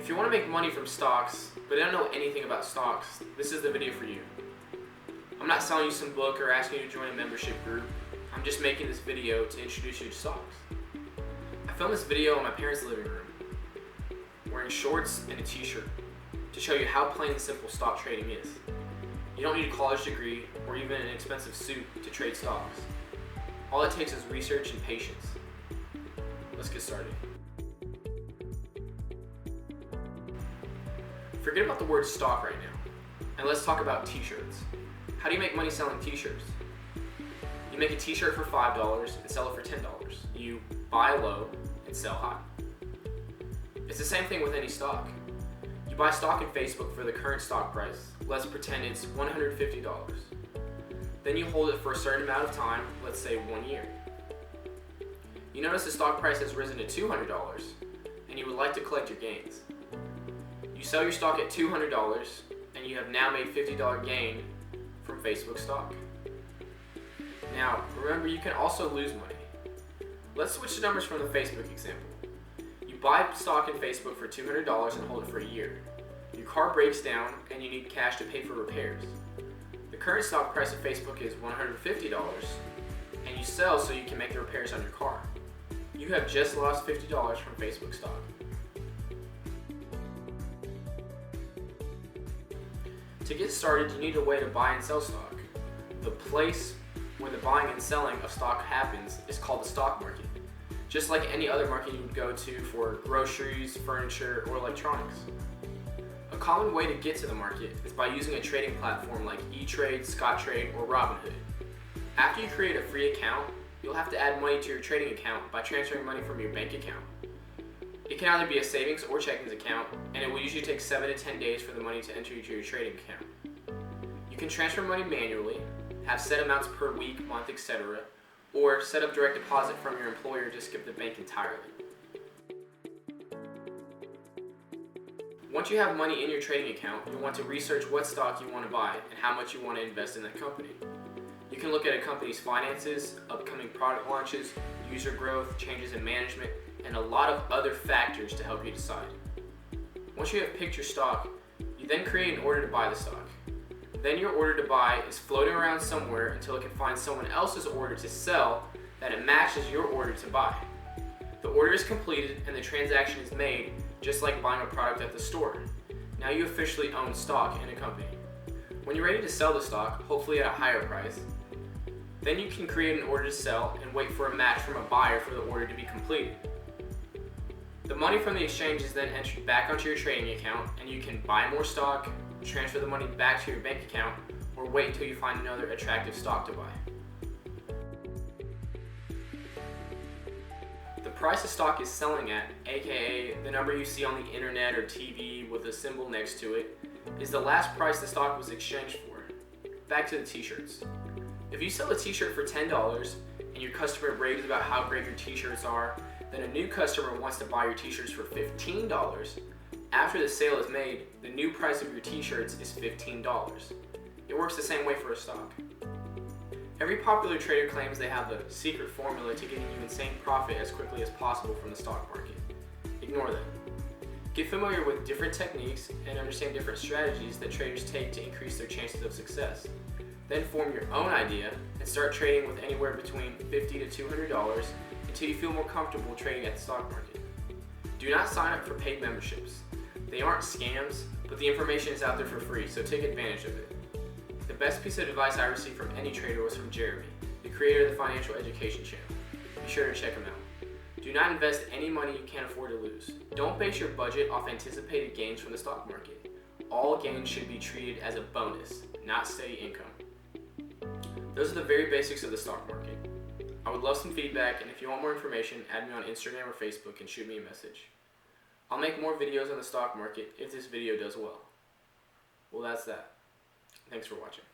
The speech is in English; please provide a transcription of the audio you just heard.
If you want to make money from stocks, but don't know anything about stocks, this is the video for you. I'm not selling you some book or asking you to join a membership group. I'm just making this video to introduce you to stocks. I filmed this video in my parents' living room, wearing shorts and a t-shirt, to show you how plain and simple stock trading is. You don't need a college degree or even an expensive suit to trade stocks. All it takes is research and patience. Let's get started. Forget about the word stock right now, and let's talk about t-shirts. How do you make money selling t-shirts? You make a t-shirt for $5 and sell it for $10. You buy low and sell high. It's the same thing with any stock. You buy stock in Facebook for the current stock price. Let's pretend it's $150. Then you hold it for a certain amount of time, let's say 1 year. You notice the stock price has risen to $200 and you would like to collect your gains. You sell your stock at $200 and you have now made $50 gain from Facebook stock. Now, remember, you can also lose money. Let's switch the numbers from the Facebook example. You buy stock in Facebook for $200 and hold it for a year. Your car breaks down and you need cash to pay for repairs. The current stock price of Facebook is $150 and you sell so you can make the repairs on your car. You have just lost $50 from Facebook stock. To get started, you need a way to buy and sell stock. The place where the buying and selling of stock happens is called the stock market, just like any other market you would go to for groceries, furniture, or electronics. A common way to get to the market is by using a trading platform like E-Trade, Scottrade, or Robinhood. After you create a free account, you'll have to add money to your trading account by transferring money from your bank account. It can either be a savings or checking account, and it will usually take 7 to 10 days for the money to enter into your trading account. You can transfer money manually, have set amounts per week, month, etc., or set up direct deposit from your employer to skip the bank entirely. Once you have money in your trading account, you'll want to research what stock you want to buy and how much you want to invest in that company. You can look at a company's finances, upcoming product launches, user growth, changes in management, and a lot of other factors to help you decide. Once you have picked your stock, you then create an order to buy the stock. Then your order to buy is floating around somewhere until it can find someone else's order to sell that it matches your order to buy. The order is completed and the transaction is made, just like buying a product at the store. Now you officially own stock in a company. When you're ready to sell the stock, hopefully at a higher price, then you can create an order to sell and wait for a match from a buyer for the order to be completed. The money from the exchange is then entered back onto your trading account and you can buy more stock, transfer the money back to your bank account, or wait until you find another attractive stock to buy. The price the stock is selling at, aka the number you see on the internet or TV with a symbol next to it, is the last price the stock was exchanged for. Back to the t-shirts. If you sell a t-shirt for $10 and your customer raves about how great your t-shirts are, then a new customer wants to buy your t-shirts for $15. After the sale is made, the new price of your t-shirts is $15. It works the same way for a stock. Every popular trader claims they have the secret formula to getting you insane profit as quickly as possible from the stock market. Ignore them. Get familiar with different techniques and understand different strategies that traders take to increase their chances of success. Then form your own idea and start trading with anywhere between $50 to $200 until you feel more comfortable trading at the stock market. Do not sign up for paid memberships. They aren't scams, but the information is out there for free, so take advantage of it. The best piece of advice I received from any trader was from Jeremy, the creator of the Financial Education Channel. Be sure to check him out. Do not invest any money you can't afford to lose. Don't base your budget off anticipated gains from the stock market. All gains should be treated as a bonus, not steady income. Those are the very basics of the stock market. I would love some feedback, and if you want more information, add me on Instagram or Facebook and shoot me a message. I'll make more videos on the stock market if this video does well. Well, that's that. Thanks for watching.